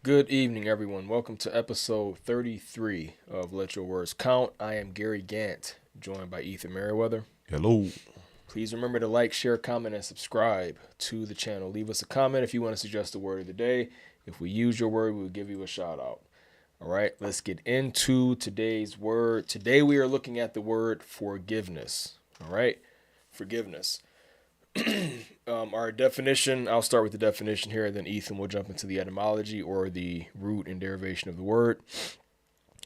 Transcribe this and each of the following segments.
Good evening, everyone. Welcome to episode 33 of Let Your Words Count. I am Gary Gant, joined by Ethan Merriweather. Hello. Please remember to like, share, comment, and subscribe to the channel. Leave us a comment if you want to suggest a word of the day. If we use your word, we'll give you a shout out. All right, let's get into today's word. Today we are looking at the word forgiveness. All right, forgiveness. Our definition, I'll start with the definition here, then Ethan will jump into the etymology or the root and derivation of the word.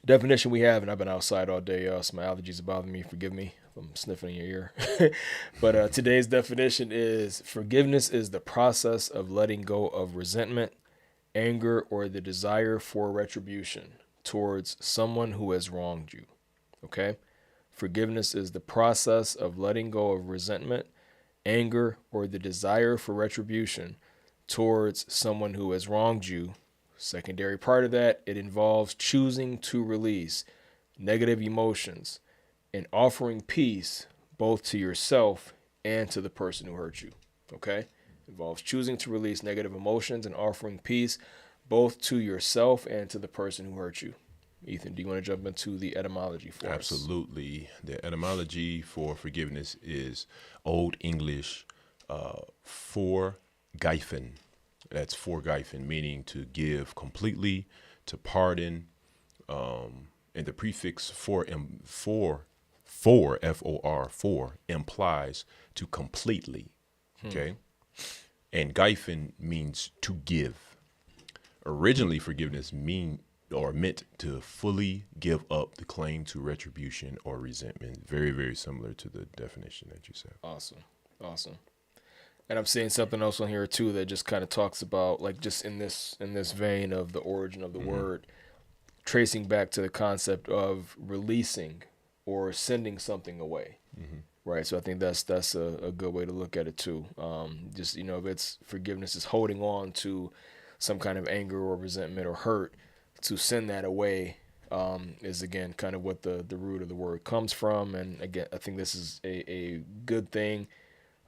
Definition we have, and I've been outside all day, so my allergies are bothering me. Forgive me if I'm sniffing in your ear. But today's definition is forgiveness is the process of letting go of resentment, anger, or the desire for retribution towards someone who has wronged you. Okay? Forgiveness is the process of letting go of resentment, anger, or the desire for retribution towards someone who has wronged you. Secondary part of that, it involves choosing to release negative emotions and offering peace both to yourself and to the person who hurt you. Okay? It involves choosing to release negative emotions and offering peace both to yourself and to the person who hurt you. Ethan, do you want to jump into the etymology for us? Absolutely. The etymology for forgiveness is Old English forgiven. That's forgiven, meaning to give completely, to pardon, and the prefix for F-O-R, for implies to completely, okay? And gyphen means to give. Originally, forgiveness meant to fully give up the claim to retribution or resentment. Very, very similar to the definition that you said. Awesome. And I'm seeing something else on here too that just kind of talks about, like, just in this vein of the origin of the word, tracing back to the concept of releasing or sending something away. Right. So I think that's a good way to look at it too. Just, if it's forgiveness is holding on to some kind of anger or resentment or hurt, to send that away is, again, kind of what the root of the word comes from. And again, I think this is a good thing.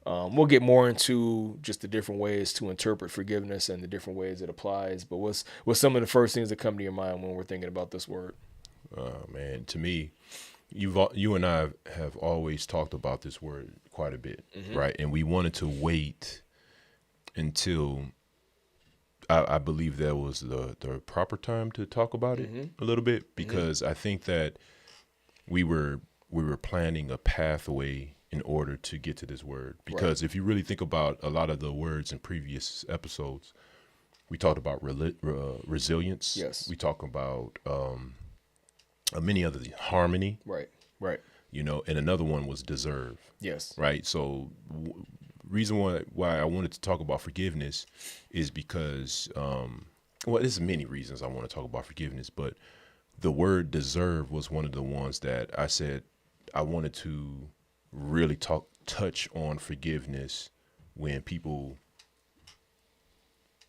We'll get more into just the different ways to interpret forgiveness and the different ways it applies. But what's some of the first things that come to your mind when we're thinking about this word? Man, to me, you and I have always talked about this word quite a bit, right? And we wanted to wait until I believe that was the proper time to talk about it a little bit, because I think that we were planning a pathway in order to get to this word. Because if you really think about a lot of the words in previous episodes, we talked about resilience. Yes. We talked about many other harmony. Right. And another one was deserve. Yes. Right. So reason why I wanted to talk about forgiveness is because, there's many reasons I want to talk about forgiveness, but the word deserve was one of the ones that I said I wanted to really touch on forgiveness when people,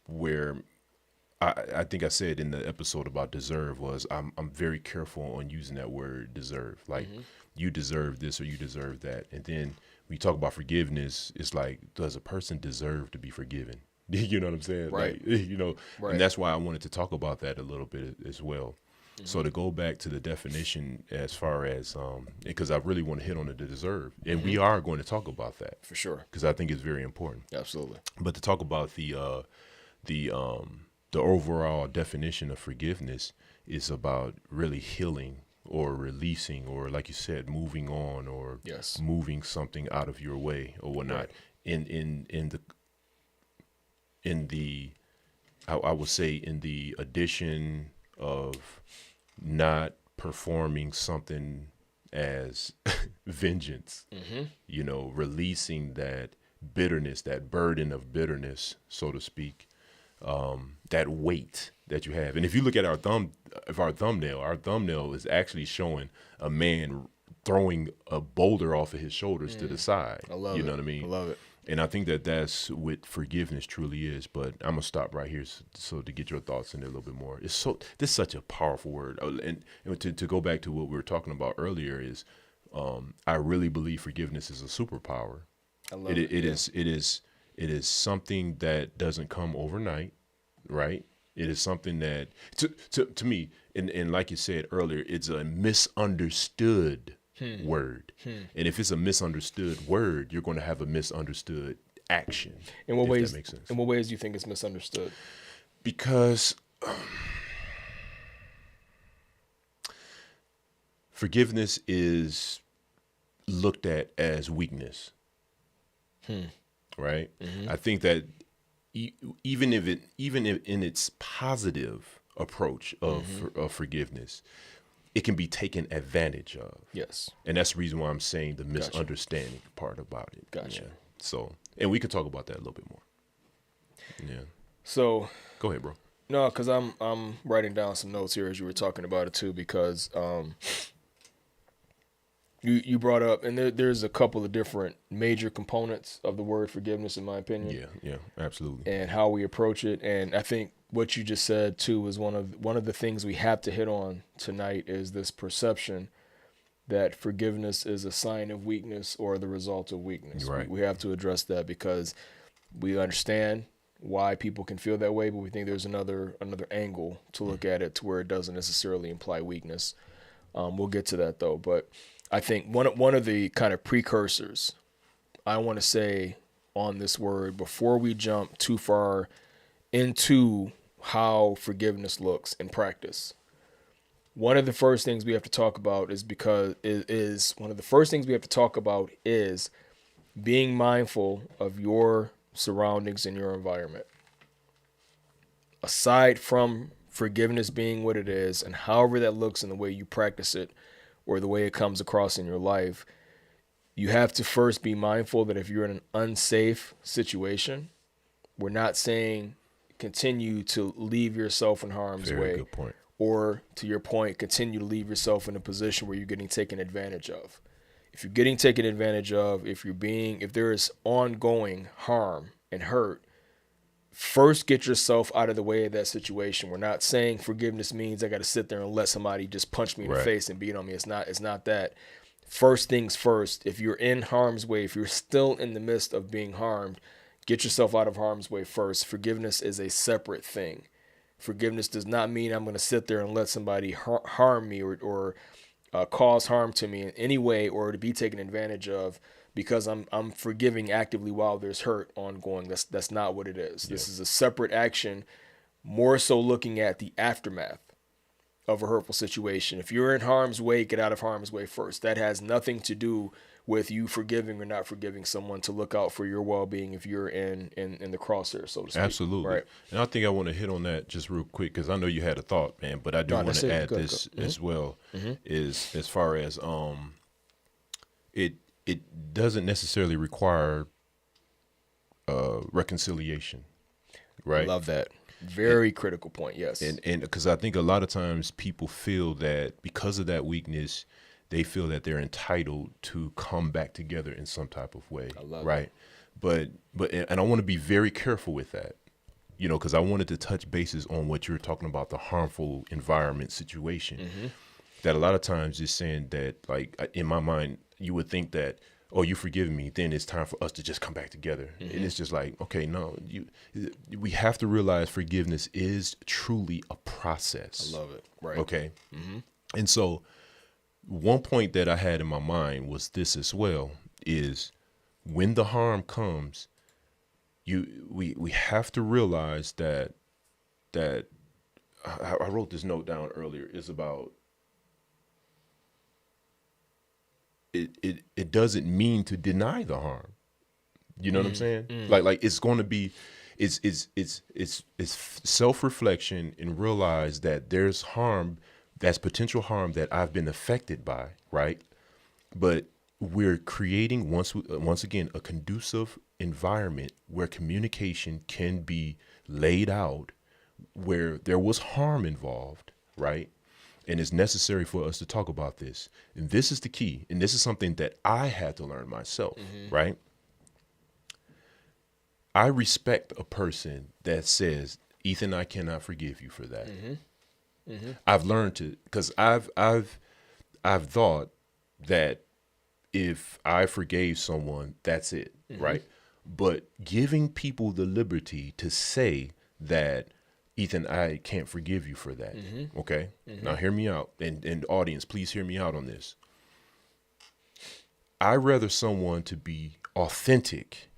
where I think I said in the episode about deserve was I'm very careful on using that word deserve. Like, you deserve this or you deserve that. And then we talk about forgiveness, it's like, does a person deserve to be forgiven? You know what I'm saying? Right. Like, Right. and that's why I wanted to talk about that a little bit as well. So to go back to the definition as far as, because I really want to hit on the deserve, and we are going to talk about that For sure. because I think it's very important. Absolutely. But to talk about the overall definition of forgiveness is about really healing or releasing, or, like you said, moving on, or Yes. moving something out of your way or whatnot. Right. In the I would say in the addition of not performing something as vengeance, releasing that bitterness, that burden of bitterness, so to speak, that weight that you have. And if you look at our thumbnail is actually showing a man throwing a boulder off of his shoulders to the side. I love You it. know what I mean? I love it. And I think that that's what forgiveness truly is. But I'm gonna stop right here so to get your thoughts in it a little bit more. This is such a powerful word. And to go back to what we were talking about earlier is, I really believe forgiveness is a superpower. I love it. It is something that doesn't come overnight, right? It is something that to me, and like you said earlier, it's a misunderstood word. And if it's a misunderstood word, you're going to have a misunderstood action. In what ways? That makes sense. In what ways do you think it's misunderstood? Because forgiveness is looked at as weakness, right? I think that even if in its positive approach of forgiveness, it can be taken advantage of. Yes. And that's the reason why I'm saying the misunderstanding part about it. Gotcha. Yeah. So, and we could talk about that a little bit more. Yeah. So Go ahead, bro. no, because I'm writing down some notes here as you were talking about it too, because you brought up, and there's a couple of different major components of the word forgiveness, in my opinion. Yeah, absolutely. And how we approach it. And I think what you just said too is one of the things we have to hit on tonight is this perception that forgiveness is a sign of weakness or the result of weakness. Right. We have to address that because we understand why people can feel that way, but we think there's another angle to look at it to where it doesn't necessarily imply weakness. We'll get to that though, but I think one of the kind of precursors I want to say on this word before we jump too far into how forgiveness looks in practice. One of the first things we have to talk about is being mindful of your surroundings and your environment. Aside from forgiveness being what it is, and however that looks in the way you practice it or the way it comes across in your life, you have to first be mindful that if you're in an unsafe situation, we're not saying continue to leave yourself in harm's way. Very good point. Or, to your point, continue to leave yourself in a position where you're getting taken advantage of. If you're getting taken advantage of, if there is ongoing harm and hurt, first get yourself out of the way of that situation. We're not saying forgiveness means I got to sit there and let somebody just punch me in the face and beat on me. It's not that. First things first, if you're in harm's way, if you're still in the midst of being harmed, get yourself out of harm's way first. Forgiveness is a separate thing. Forgiveness does not mean I'm going to sit there and let somebody harm me or cause harm to me in any way or to be taken advantage of because I'm forgiving actively while there's hurt ongoing. That's not what it is. Yeah. This is a separate action, more so looking at the aftermath of a hurtful situation. If you're in harm's way, get out of harm's way first. That has nothing to do with you forgiving or not forgiving someone to look out for your well-being if you're in the crosshair, so to speak. Absolutely. Right. And I think I want to hit on that just real quick because I know you had a thought, man, but I do want to add this as well, is as far as it doesn't necessarily require reconciliation, right? Love that. Very critical point, yes. And because I think a lot of times people feel that because of that weakness, they feel that they're entitled to come back together in some type of way, right? But I want to be very careful with that, because I wanted to touch bases on what you were talking about, the harmful environment situation. That a lot of times is saying that, like, in my mind, you would think that, oh, you forgive me, then it's time for us to just come back together. And it's just like, okay, no, we have to realize forgiveness is truly a process. I love it. Right. Okay. And so one point that I had in my mind was this as well, is when the harm comes, we have to realize that I wrote this note down earlier, is about it doesn't mean to deny the harm. You know what I'm saying? Like it's going to be, it's self-reflection and realize that there's harm, that's potential harm that I've been affected by, right? But we're creating once again a conducive environment where communication can be laid out, where there was harm involved, right? And it's necessary for us to talk about this. And this is the key. And this is something that I had to learn myself, right? I respect a person that says, Ethan, I cannot forgive you for that. I've learned to, because I've thought that if I forgave someone, that's it, right? But giving people the liberty to say that, Ethan, I can't forgive you for that. Okay. Now hear me out. And audience, please hear me out on this. I'd rather someone to be authentic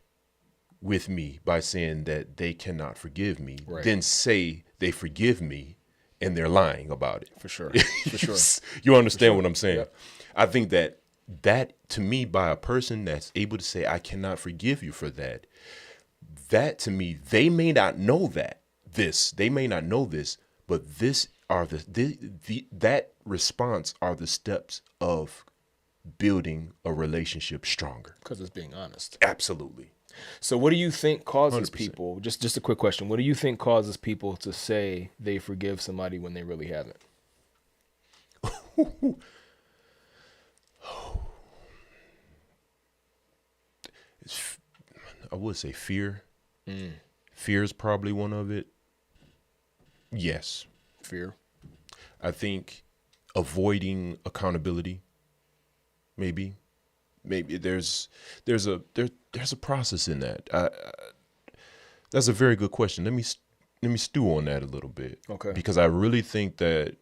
with me by saying that they cannot forgive me than say they forgive me and they're lying about it. For sure. For sure. You understand what I'm saying? Yep. I think that to me, by a person that's able to say, I cannot forgive you for that, that to me, they may not know they may not know this, but this are that response are the steps of building a relationship stronger. Because it's being honest. Absolutely. So what do you think causes 100%. people, just a quick question, what do you think causes people to say they forgive somebody when they really haven't? I would say fear. Fear is probably one of it. Yes. Fear. I think avoiding accountability. Maybe there's a process in that. That's a very good question. Let me stew on that a little bit. Okay. Because I really think that.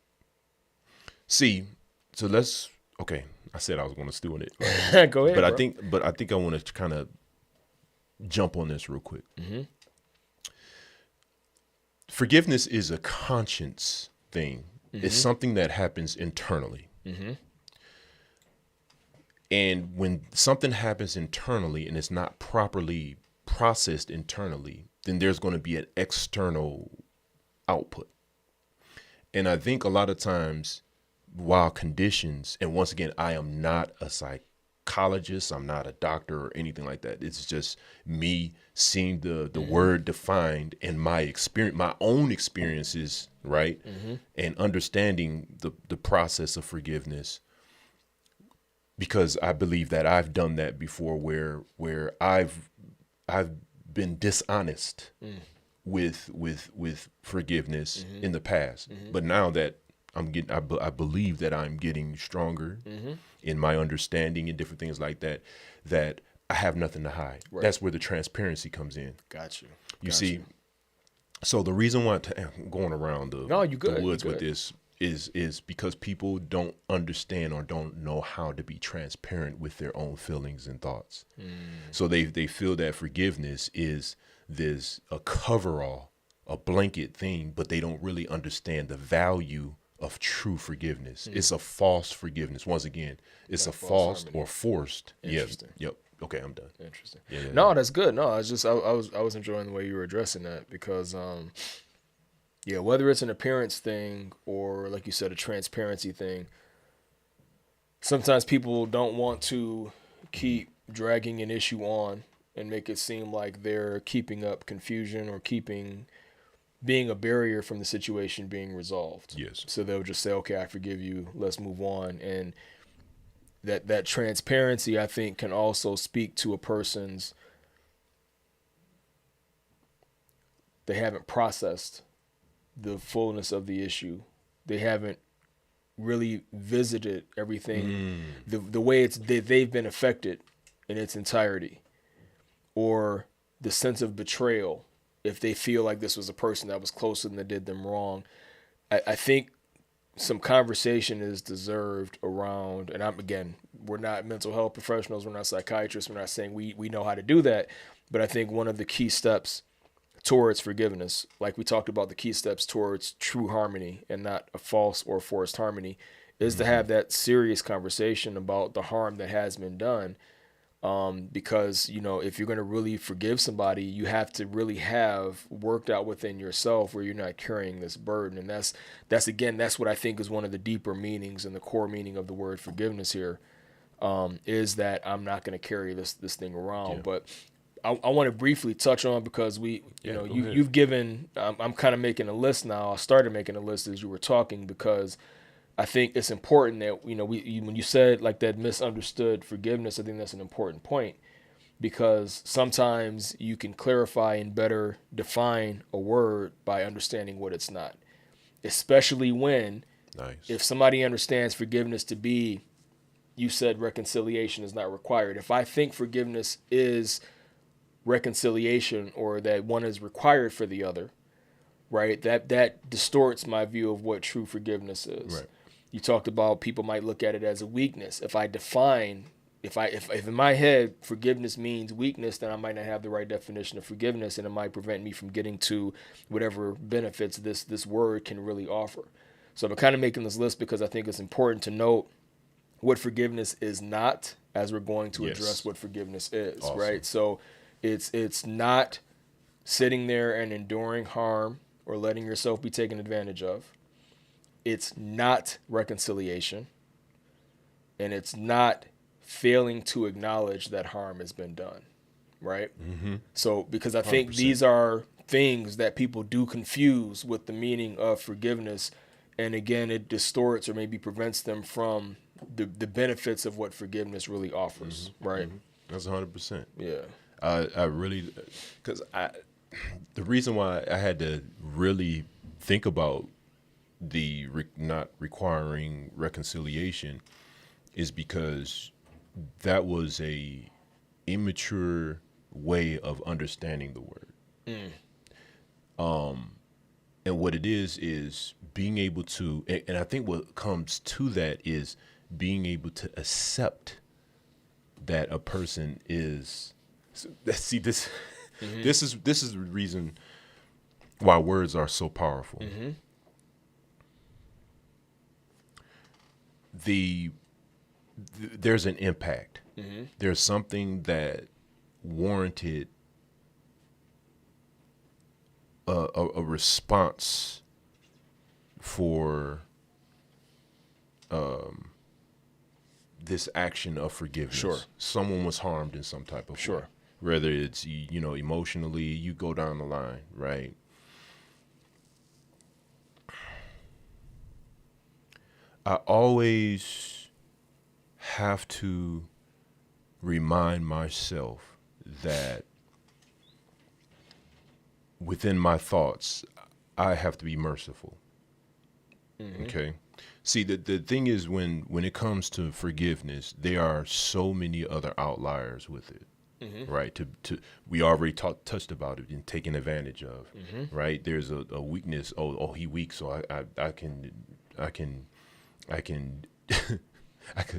Okay. I said I was going to stew on it. Right? Go ahead. But I think I want to kind of jump on this real quick. Forgiveness is a conscience thing. It's something that happens internally. And when something happens internally and it's not properly processed internally, then there's going to be an external output. And I think a lot of times, while conditions, and once again, I am not a psychologist, I'm not a doctor or anything like that. It's just me seeing the word defined and my own experiences, right? And understanding the process of forgiveness. Because I believe that I've done that before where I've been dishonest with forgiveness in the past. But now that I believe that I'm getting stronger in my understanding and different things like that, that I have nothing to hide. Right. That's where the transparency comes in. Got you. You see, so the reason why I'm going around the woods with this is because people don't understand or don't know how to be transparent with their own feelings and thoughts. So they feel that forgiveness is a coverall, a blanket thing, but they don't really understand the value of true forgiveness. It's a false forgiveness. Once again, it's a false or forced. Interesting. Yep. Okay, I'm done. Interesting. No, that's good. No, it's just I was enjoying the way you were addressing that because whether it's an appearance thing or like you said, a transparency thing, sometimes people don't want to keep dragging an issue on and make it seem like they're keeping up confusion or being a barrier from the situation being resolved. Yes. So they'll just say, okay, I forgive you. Let's move on. And that transparency, I think, can also speak to a person's, they haven't processed the fullness of the issue. They haven't really visited everything the way they've been affected in its entirety, or the sense of betrayal if they feel like this was a person that was close to them that did them wrong. I think some conversation is deserved around, and we're not mental health professionals, we're not psychiatrists, we're not saying we know how to do that, but I think one of the key steps towards forgiveness, like we talked about the key steps towards true harmony and not a false or forced harmony, is to have that serious conversation about the harm that has been done. Because, if you're going to really forgive somebody, you have to really have worked out within yourself where you're not carrying this burden. And that's what I think is one of the deeper meanings and the core meaning of the word forgiveness here, is that I'm not going to carry this thing around. Yeah. But I want to briefly touch on, because you've given, I'm kind of making a list now. I started making a list as you were talking, because I think it's important that, when you said like that misunderstood forgiveness, I think that's an important point, because sometimes you can clarify and better define a word by understanding what it's not, especially when, if somebody understands forgiveness to be, you said reconciliation is not required. If I think forgiveness is reconciliation, or that one is required for the other, right? That distorts my view of what true forgiveness is. Right. You talked about people might look at it as a weakness. If in my head forgiveness means weakness, then I might not have the right definition of forgiveness, and it might prevent me from getting to whatever benefits this word can really offer. So I'm kind of making this list because I think it's important to note what forgiveness is not, as we're going to address what forgiveness is, Awesome. right? So it's not sitting there and enduring harm or letting yourself be taken advantage of. It's not reconciliation, and it's not failing to acknowledge that harm has been done, right? Mm-hmm. So, because I think 100%. these are things that people do confuse with the meaning of forgiveness, and again, it distorts or maybe prevents them from the benefits of what forgiveness really offers, right? That's 100%. Yeah. I really, because the reason why I had to really think about the not requiring reconciliation is because that was a immature way of understanding the word. And what it is being able to, and I think what comes to that is being able to accept that a person is. See this. This is the reason why words are so powerful. There's an impact. There's something that warranted a response for this action of forgiveness. Sure. Someone was harmed in some type of way. Whether it's, emotionally, you go down the line, right? I always have to remind myself that within my thoughts, I have to be merciful. Okay. See, the thing is, when it comes to forgiveness, there are so many other outliers with it. Right. We already touched about it and taken advantage of. Right. There's a weakness. Oh, he weak. So I can I can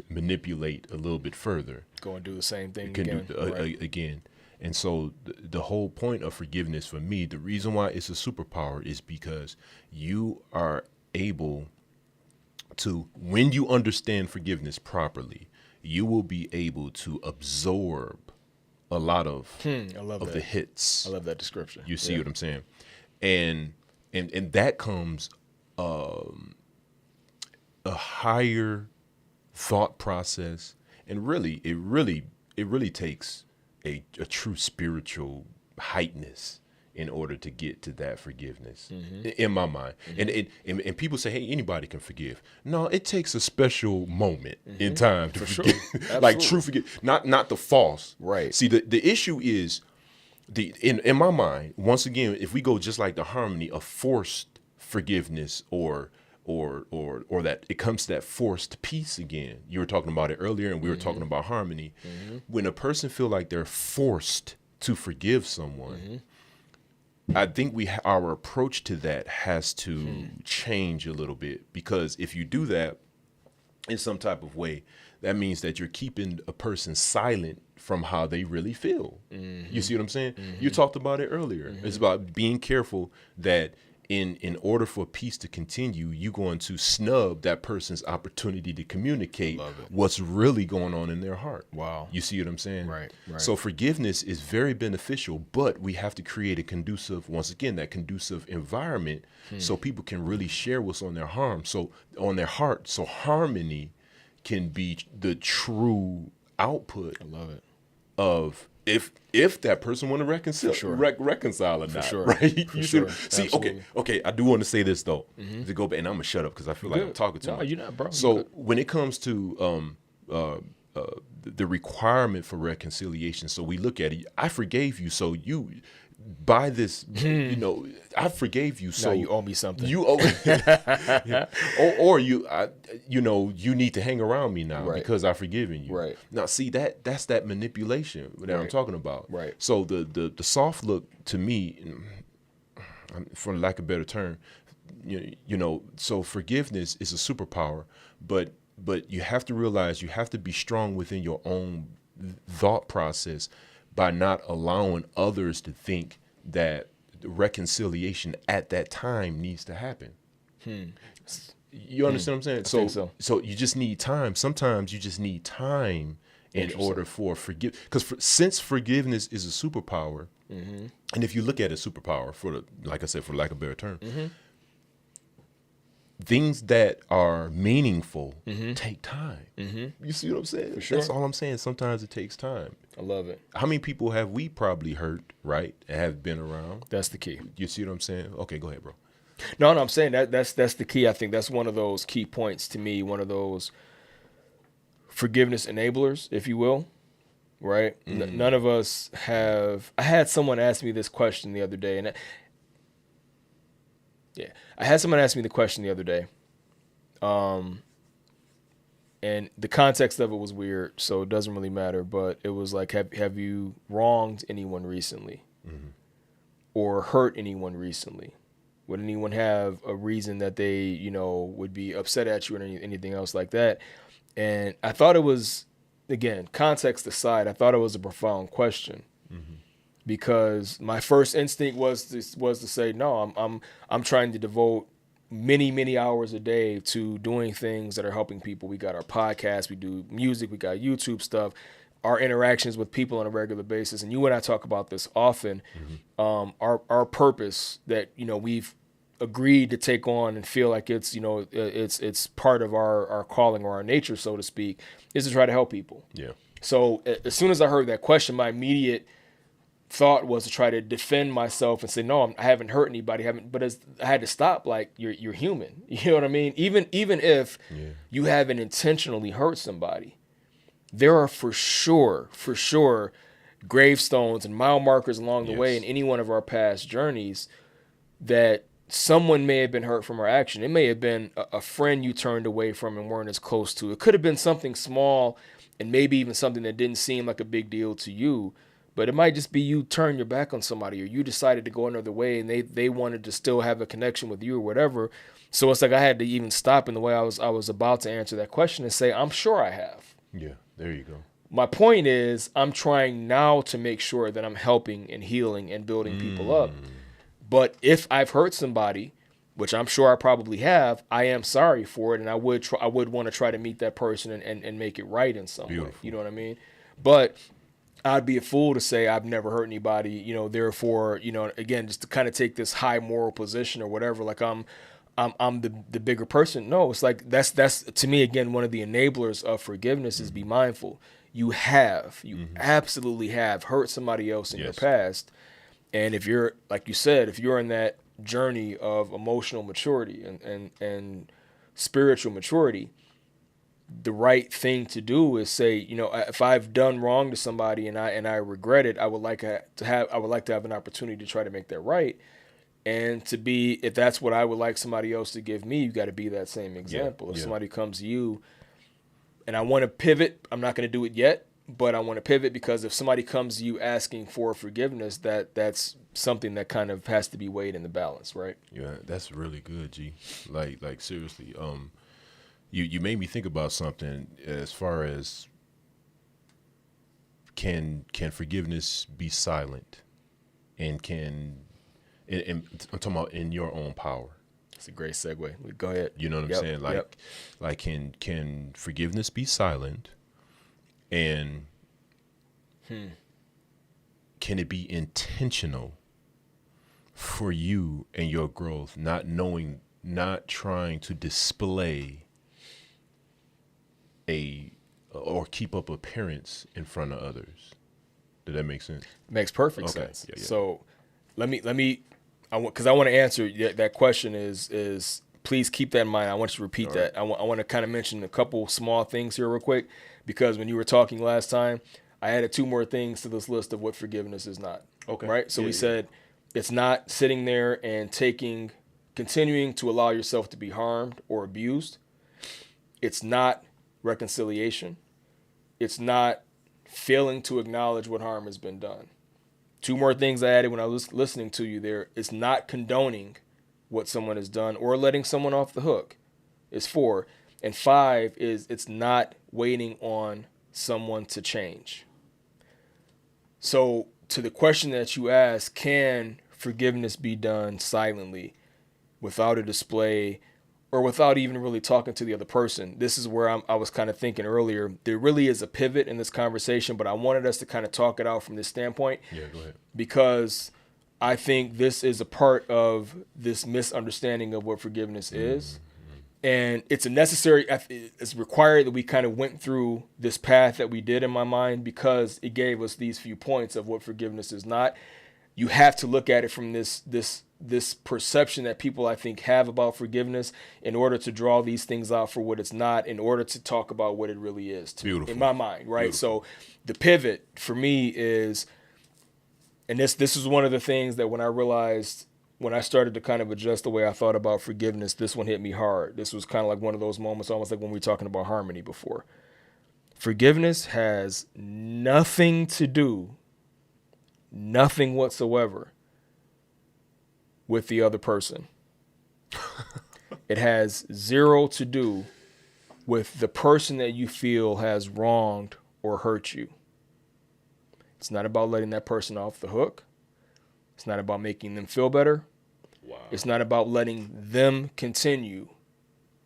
manipulate a little bit further. Go and do the same thing again. And so the whole point of forgiveness for me, the reason why it's a superpower is because you are able to, when you understand forgiveness properly, you will be able to absorb a lot of the hits. I love that description. You see what I'm saying? And that comes a higher thought process, and really it really takes a true spiritual heightness in order to get to that forgiveness, in my mind. And people say, hey, anybody can forgive. No, it takes a special moment in time to forgive. Like true forgive, not the false. Right. See, the issue is in my mind, once again, if we go just like the harmony of forced forgiveness or that it comes to that forced peace again. You were talking about it earlier, and we were talking about harmony. When a person feel like they're forced to forgive someone, I think our approach to that has to change a little bit, because if you do that in some type of way, that means that you're keeping a person silent from how they really feel. You see what I'm saying? You talked about it earlier. It's about being careful that in order for peace to continue, you're going to snub that person's opportunity to communicate what's really going on in their heart. Wow. You see what I'm saying? Right. So forgiveness is very beneficial, but we have to create a conducive environment so people can really share what's on their heart. So harmony can be the true output. I love it. Of if that person want to reconcile or not, right? You see, okay. I do want to say this though, to go back, and I'm gonna shut up because I feel like I'm talking too much. No, you're not, bro. So when it comes to the requirement for reconciliation, so we look at it. I forgave you, so you by this, I forgave you, so now you owe me something. You owe, or you need to hang around me now because I've forgiven you. Right. Now, see that's that manipulation that I'm talking about. Right. So the soft look to me, for lack of a better term, so forgiveness is a superpower, but you have to realize you have to be strong within your own thought process by not allowing others to think that reconciliation at that time needs to happen. You understand what I'm saying? I think so. So you just need time. Sometimes you just need time in order for because since forgiveness is a superpower, and if you look at a superpower like I said, for lack of a better term, things that are meaningful take time. You see what I'm saying? For sure. That's all I'm saying. Sometimes it takes time. I love it. How many people have we probably hurt, right? And have been around? That's the key. You see what I'm saying? Okay, go ahead, bro. No, I'm saying that's the key. I think that's one of those key points to me, one of those forgiveness enablers, if you will, right? None of us have. I had someone ask me this question the other day, and I had someone ask me the question the other day, and the context of it was weird, so it doesn't really matter. But it was like, have you wronged anyone recently, or hurt anyone recently? Would anyone have a reason that they, would be upset at you or anything else like that? And I thought it was, again, context aside, I thought it was a profound question, because my first instinct was to say, no, I'm trying to devote many hours a day to doing things that are helping people. We got our podcast, we do music, we got YouTube stuff, our interactions with people on a regular basis. And you and I talk about this often. Our purpose that, we've agreed to take on and feel like it's, it's part of our calling or our nature, so to speak, is to try to help people. Yeah. So as soon as I heard that question, my immediate thought was to try to defend myself and say, no, I haven't hurt anybody. But I had to stop. Like, you're human. You know what I mean? Even if you haven't intentionally hurt somebody, there are for sure gravestones and mile markers along the way in any one of our past journeys that someone may have been hurt from our action. It may have been a friend you turned away from and weren't as close to. It could have been something small and maybe even something that didn't seem like a big deal to you. But it might just be you turn your back on somebody, or you decided to go another way and they wanted to still have a connection with you or whatever. So it's like I had to even stop in the way I was about to answer that question and say, I'm sure I have. Yeah, there you go. My point is, I'm trying now to make sure that I'm helping and healing and building people up. But if I've hurt somebody, which I'm sure I probably have, I am sorry for it, and I would want to try to meet that person and make it right in some way. You know what I mean? But I'd be a fool to say I've never hurt anybody, therefore, again, just to kind of take this high moral position or whatever, like I'm the bigger person. No, it's like that's to me, again, one of the enablers of forgiveness is be mindful. You absolutely have hurt somebody else in your past. And if you're, like you said, if you're in that journey of emotional maturity and spiritual maturity, the right thing to do is say, if I've done wrong to somebody and I regret it, I would like to have an opportunity to try to make that right. And to be, if that's what I would like somebody else to give me, you got to be that same example. If somebody comes to you and I want to pivot, I'm not going to do it yet, but I want to pivot because if somebody comes to you asking for forgiveness, that's something that kind of has to be weighed in the balance, right? Yeah, that's really good, G. Like seriously, you made me think about something as far as can forgiveness be silent, and I'm talking about in your own power. It's a great segue. Go ahead. You know what I'm saying? Like can forgiveness be silent, and can it be intentional for you and your growth, not trying to display or keep up appearance in front of others? Did that make sense? Makes perfect sense. Yeah. So let me, because I want to answer that question is please keep that in mind. I want you to repeat that. I want to kind of mention a couple small things here real quick, because when you were talking last time, I added two more things to this list of what forgiveness is not. Okay. Right? So we said it's not sitting there and continuing to allow yourself to be harmed or abused. It's not reconciliation. It's not failing to acknowledge what harm has been done. 2 more things I added when I was listening to you there. It's not condoning what someone has done or letting someone off the hook. Is 4. And 5 is it's not waiting on someone to change. So to the question that you asked, can forgiveness be done silently without a display or without even really talking to the other person? This is where I was kind of thinking earlier. There really is a pivot in this conversation, but I wanted us to kind of talk it out from this standpoint. Yeah, go ahead. Because I think this is a part of this misunderstanding of what forgiveness is. And it's it's required that we kind of went through this path that we did in my mind, because it gave us these few points of what forgiveness is not. You have to look at it from this perception that people, I think, have about forgiveness in order to draw these things out for what it's not, in order to talk about what it really is, in my mind, right? Beautiful. So the pivot for me is, and this is one of the things that when I started to kind of adjust the way I thought about forgiveness, this one hit me hard. This was kind of like one of those moments, almost like when we were talking about harmony before. Forgiveness has nothing to do, nothing whatsoever, with the other person. It has 0 to do with the person that you feel has wronged or hurt you. It's not about letting that person off the hook. It's not about making them feel better. Wow. It's not about letting them continue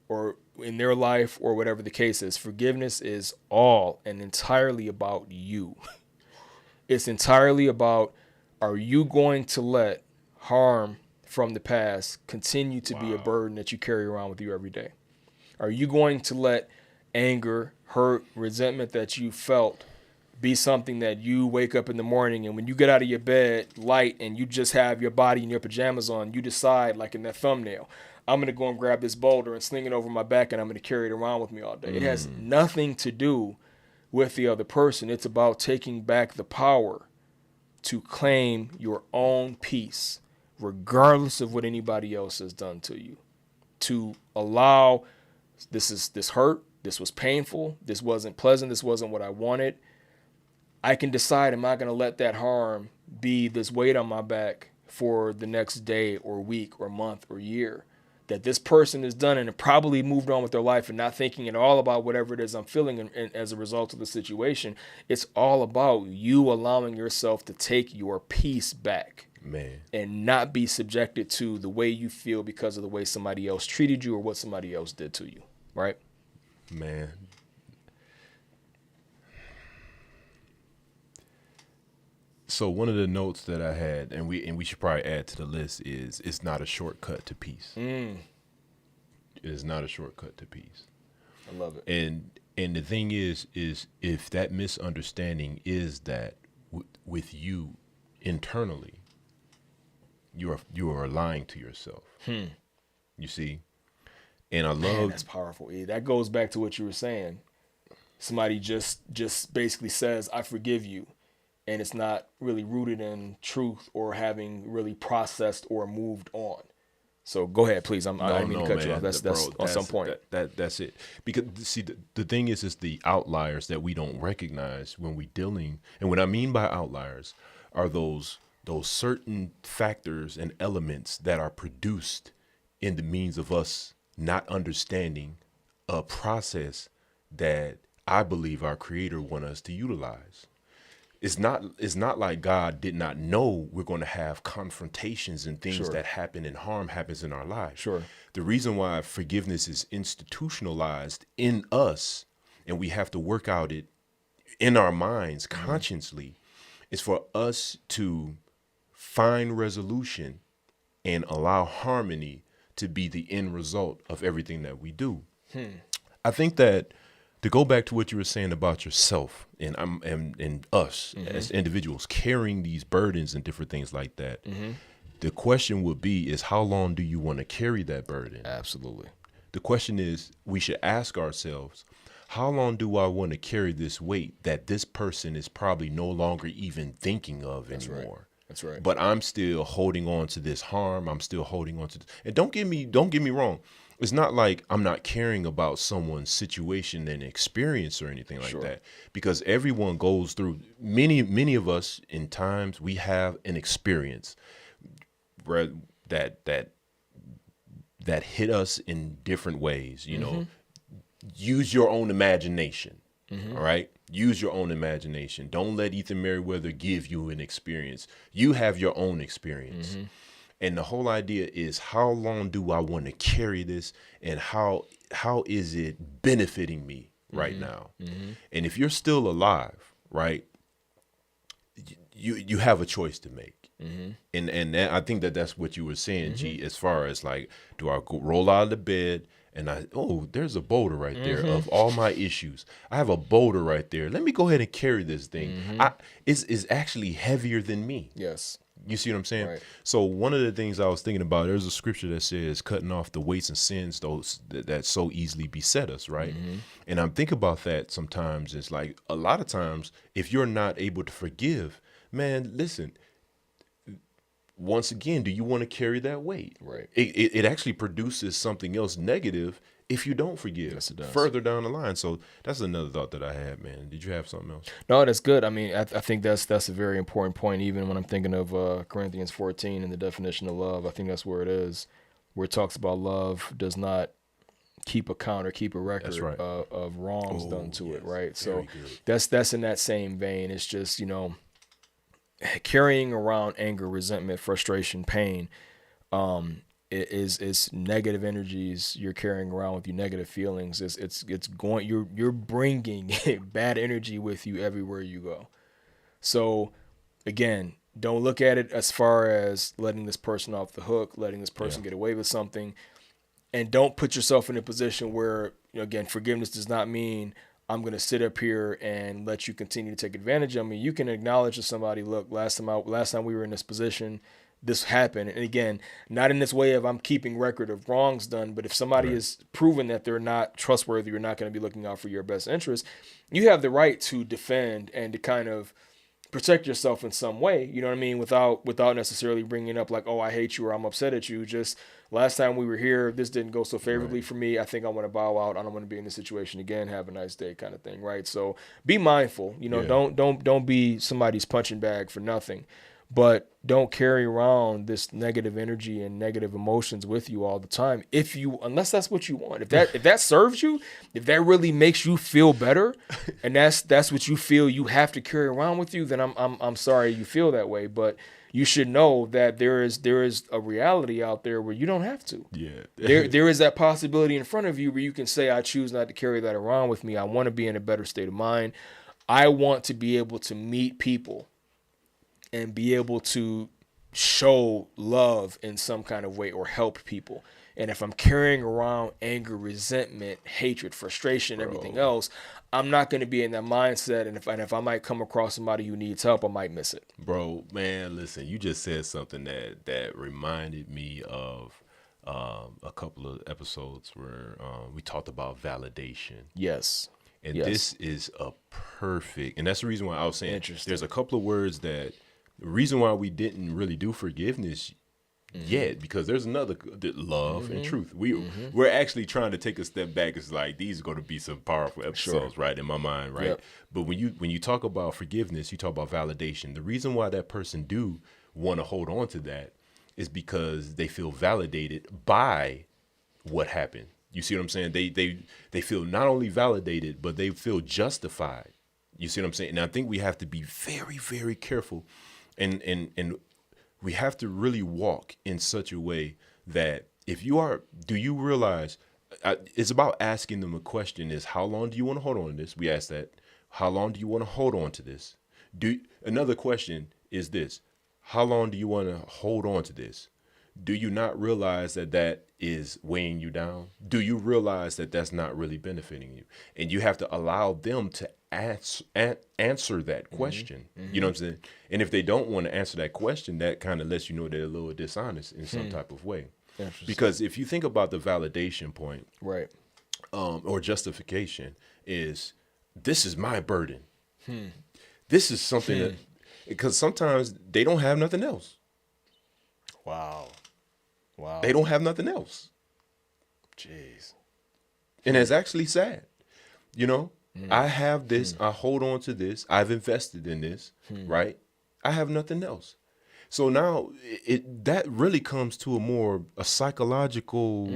or in their life or whatever the case is. Forgiveness is all and entirely about you. It's entirely about, are you going to let harm from the past continue to be a burden that you carry around with you every day? Are you going to let anger, hurt, resentment that you felt be something that you wake up in the morning and when you get out of your bed light and you just have your body in your pajamas on, you decide, like in that thumbnail, I'm going to go and grab this boulder and sling it over my back and I'm going to carry it around with me all day. It has nothing to do with the other person. It's about taking back the power to claim your own peace, regardless of what anybody else has done to you. To allow, this hurt, this was painful, this wasn't pleasant, this wasn't what I wanted. I can decide, am I going to let that harm be this weight on my back for the next day or week or month or year that this person has done and probably moved on with their life and not thinking at all about whatever it is I'm feeling and as a result of the situation. It's all about you allowing yourself to take your peace back. Man. And not be subjected to the way you feel because of the way somebody else treated you or what somebody else did to you, right? Man. So one of the notes that I had, and we should probably add to the list, is it's not a shortcut to peace. It is not a shortcut to peace. I love it. And the thing is if that misunderstanding is that with you internally, you are lying to yourself. You see, and I love that's powerful. Yeah, that goes back to what you were saying. Somebody just basically says, "I forgive you." And it's not really rooted in truth or having really processed or moved on. So go ahead, please. I didn't mean to cut you off. That's on some point. That's it. Because see, the thing is the outliers that we don't recognize when we dealing. And what I mean by outliers are those certain factors and elements that are produced in the means of us not understanding a process that I believe our Creator want us to utilize. It's not like God did not know we're going to have confrontations and things that happen and harm happens in our lives. Sure. The reason why forgiveness is institutionalized in us and we have to work out it in our minds consciously is for us to find resolution and allow harmony to be the end result of everything that we do. I think that to go back to what you were saying about yourself and us as individuals carrying these burdens and different things like that, the question would be is how long do you want to carry that burden? Absolutely. The question is we should ask ourselves, how long do I want to carry this weight that this person is probably no longer even thinking of anymore? That's right. But I'm still holding on to this harm. I'm still holding on to this. And don't get me wrong. it's not like I'm not caring about someone's situation and experience or anything like Sure. that, because everyone goes through, many of us in times we have an experience where that hit us in different ways, you know. Use your own imagination. All right, use your own imagination. Don't let Ethan Merriweather give you an experience. You have your own experience. And the whole idea is, how long do I want to carry this, and how is it benefiting me right now? And if you're still alive, right, you have a choice to make. And that, I think that's what you were saying, G, as far as like, do I go roll out of the bed and there's a boulder right there of all my issues. I have a boulder right there. Let me go ahead and carry this thing. It's actually heavier than me. Yes. You see what I'm saying? Right. So one of the things I was thinking about, there's a scripture that says, cutting off the weights and sins those that so easily beset us, right? And I'm thinking about that sometimes. It's like, a lot of times, if you're not able to forgive, man, listen, once again, do you want to carry that weight? Right. It actually produces something else negative if you don't forgive. Yes, it does. Further down the line. So that's another thought that I had, man. Did you have something else? No, that's good. I mean, I think that's a very important point. Even when I'm thinking of Corinthians 14 and the definition of love, I think that's where it is, where it talks about love does not keep account or keep a record That's right. of wrongs done to it, right? So Very good. that's in that same vein. It's just, you know, carrying around anger, resentment, frustration, pain, is negative energies you're carrying around with you, negative feelings. It's going, you're bringing bad energy with you everywhere you go. So again, don't look at it as far as letting this person off the hook, letting this person get away with something, and don't put yourself in a position where, you know, again, forgiveness does not mean I'm going to sit up here and let you continue to take advantage of me. You can acknowledge to somebody, look, last time we were in this position, this happened. And again, not in this way of I'm keeping record of wrongs done, but if somebody is proven that they're not trustworthy, you're not going to be looking out for your best interest, you have the right to defend and to kind of protect yourself in some way, you know what I mean? Without necessarily bringing up like, oh, I hate you or I'm upset at you. Just last time we were here, this didn't go so favorably for me. I think I want to bow out. I don't want to be in this situation again. Have a nice day, kind of thing, right? So be mindful. You know, don't be somebody's punching bag for nothing. But don't carry around this negative energy and negative emotions with you all the time. Unless that's what you want. If that serves you, if that really makes you feel better, and that's what you feel you have to carry around with you, then I'm sorry you feel that way. But you should know that there is a reality out there where you don't have to. Yeah. there is that possibility in front of you where you can say, I choose not to carry that around with me. I want to be in a better state of mind. I want to be able to meet people and be able to show love in some kind of way or help people. And if I'm carrying around anger, resentment, hatred, frustration, everything else, I'm not going to be in that mindset. And if I might come across somebody who needs help, I might miss it. Bro, man, listen, you just said something that reminded me of a couple of episodes where we talked about validation. Yes. And this is a perfect, and that's the reason why I was saying there's a couple of words that, the reason why we didn't really do forgiveness yet, because there's another, love and truth. We're actually trying to take a step back. It's like, these are going to be some powerful episodes, right, in my mind, right? Yep. But when you talk about forgiveness, you talk about validation. The reason why that person do want to hold on to that is because they feel validated by what happened. You see what I'm saying? They feel not only validated, but they feel justified. You see what I'm saying? And I think we have to be very, very careful. And we have to really walk in such a way that do you realize, it's about asking them a question is, how long do you want to hold on to this? We ask that. How long do you want to hold on to this? Another question is this: how long do you want to hold on to this? Do you not realize that is weighing you down? Do you realize that that's not really benefiting you? And you have to allow them to answer that question. You know what I'm saying? And if they don't want to answer that question, that kind of lets you know they're a little dishonest in some type of way. Because if you think about the validation point, right, or justification, is this is my burden. This is something that, because sometimes they don't have nothing else. Wow. They don't have nothing else. Jeez. And it's actually sad. You know, I have this, I hold on to this, I've invested in this, right? I have nothing else. So now that really comes to a psychological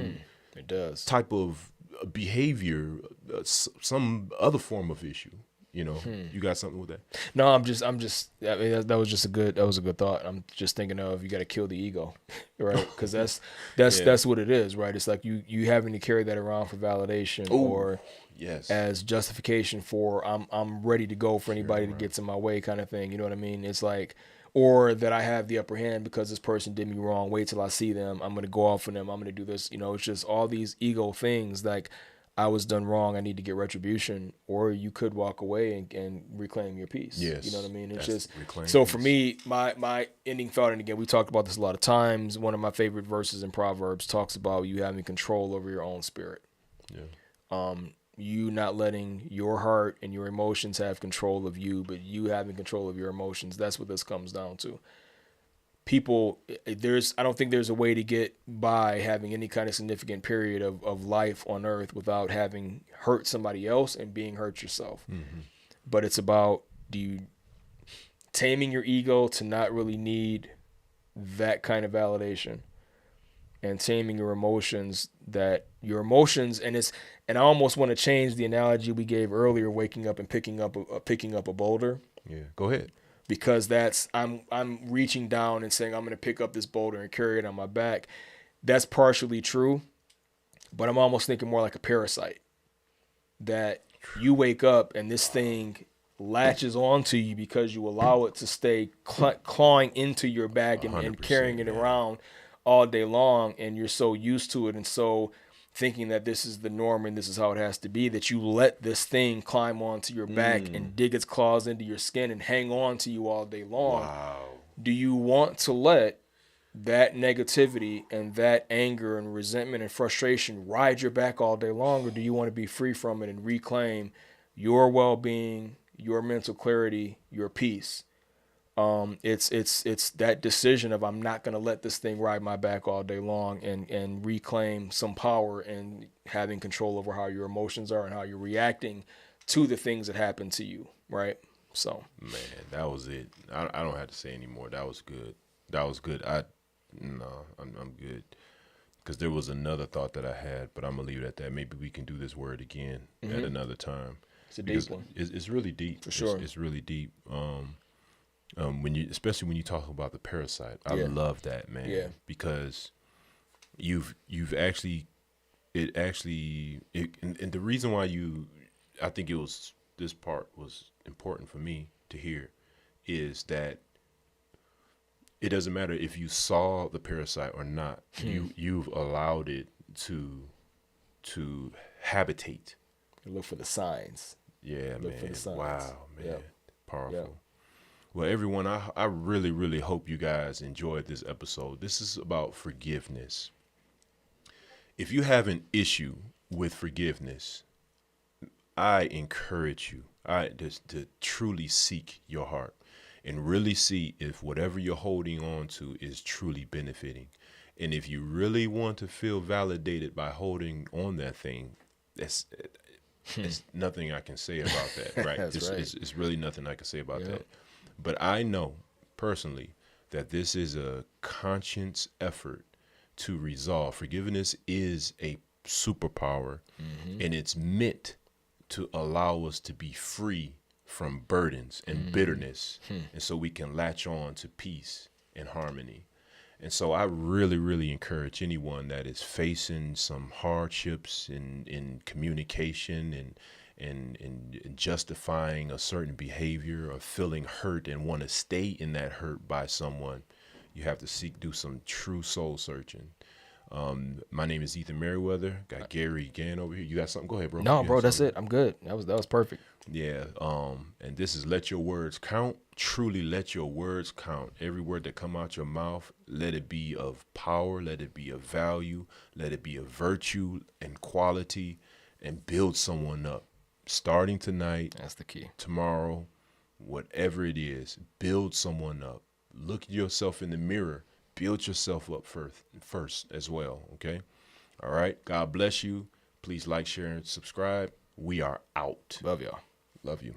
It does. type of behavior, some other form of issue. You know, you got something with that? No, I'm just. I mean, that was a good thought. I'm just thinking of you got to kill the ego, right? Because that's what it is, right? It's like you having to carry that around for validation or yes, as justification for I'm ready to go for anybody that gets in my way, kind of thing. You know what I mean? It's like, or that I have the upper hand because this person did me wrong. Wait till I see them. I'm gonna go off on them. I'm gonna do this. You know, it's just all these ego things like. I was done wrong. I need to get retribution, or you could walk away and reclaim your peace. Yes, you know what I mean. It's that's just so peace. For me, my ending thought, and again, we talked about this a lot of times. One of my favorite verses in Proverbs talks about you having control over your own spirit. Yeah. You not letting your heart and your emotions have control of you, but you having control of your emotions. That's what this comes down to. People, I don't think there's a way to get by having any kind of significant period of life on earth without having hurt somebody else and being hurt yourself. But it's about taming your ego to not really need that kind of validation, and taming your emotions and I almost want to change the analogy we gave earlier, waking up and picking up a boulder. Yeah, go ahead. Because that's I'm reaching down and saying I'm going to pick up this boulder and carry it on my back. That's partially true, but I'm almost thinking more like a parasite. That you wake up and this thing latches onto you because you allow it to stay clawing into your back and carrying it around all day long, and you're so used to it and so thinking that this is the norm and this is how it has to be, that you let this thing climb onto your back and dig its claws into your skin and hang on to you all day long. Wow. Do you want to let that negativity and that anger and resentment and frustration ride your back all day long, or do you want to be free from it and reclaim your well-being, your mental clarity, your peace? It's that decision of I'm not going to let this thing ride my back all day long and reclaim some power and having control over how your emotions are and how you're reacting to the things that happen to you, right? So, man, that was it. I don't have to say anymore. That was good. I'm good. Because there was another thought that I had, but I'm going to leave it at that. Maybe we can do this word again at another time. It's a deep one. It's really deep. For sure. It's really deep. Especially when you talk about the parasite, I love that, man. Yeah. Because you've actually, and the reason why I think this part was important for me to hear, is that it doesn't matter if you saw the parasite or not. You've allowed it to habitate. You look for the signs. Yeah, look man. For the signs. Wow, man. Yep. Powerful. Yep. Well, everyone, I really, really hope you guys enjoyed this episode. This is about forgiveness. If you have an issue with forgiveness, I encourage you to truly seek your heart and really see if whatever you're holding on to is truly benefiting. And if you really want to feel validated by holding on that thing, there's nothing I can say about that, right? It's really nothing I can say about that. But I know personally that this is a conscious effort to resolve. Forgiveness is a superpower, and it's meant to allow us to be free from burdens and bitterness, and so we can latch on to peace and harmony. And so I really, really encourage anyone that is facing some hardships in communication and justifying a certain behavior or feeling hurt and want to stay in that hurt by someone, you have to do some true soul searching. My name is Ethan Merriweather. Got Gary Gann over here. You got something? Go ahead, bro. No, bro, that's it. I'm good. That was perfect. Yeah. And this is Let Your Words Count. Truly let your words count. Every word that come out your mouth, let it be of power, let it be of value, let it be of virtue and quality, and build someone up. Starting tonight, that's the key. Tomorrow, whatever it is, build someone up. Look at yourself in the mirror. Build yourself up first as well, okay? All right. God bless you. Please like, share, and subscribe. We are out. Love y'all. Love you.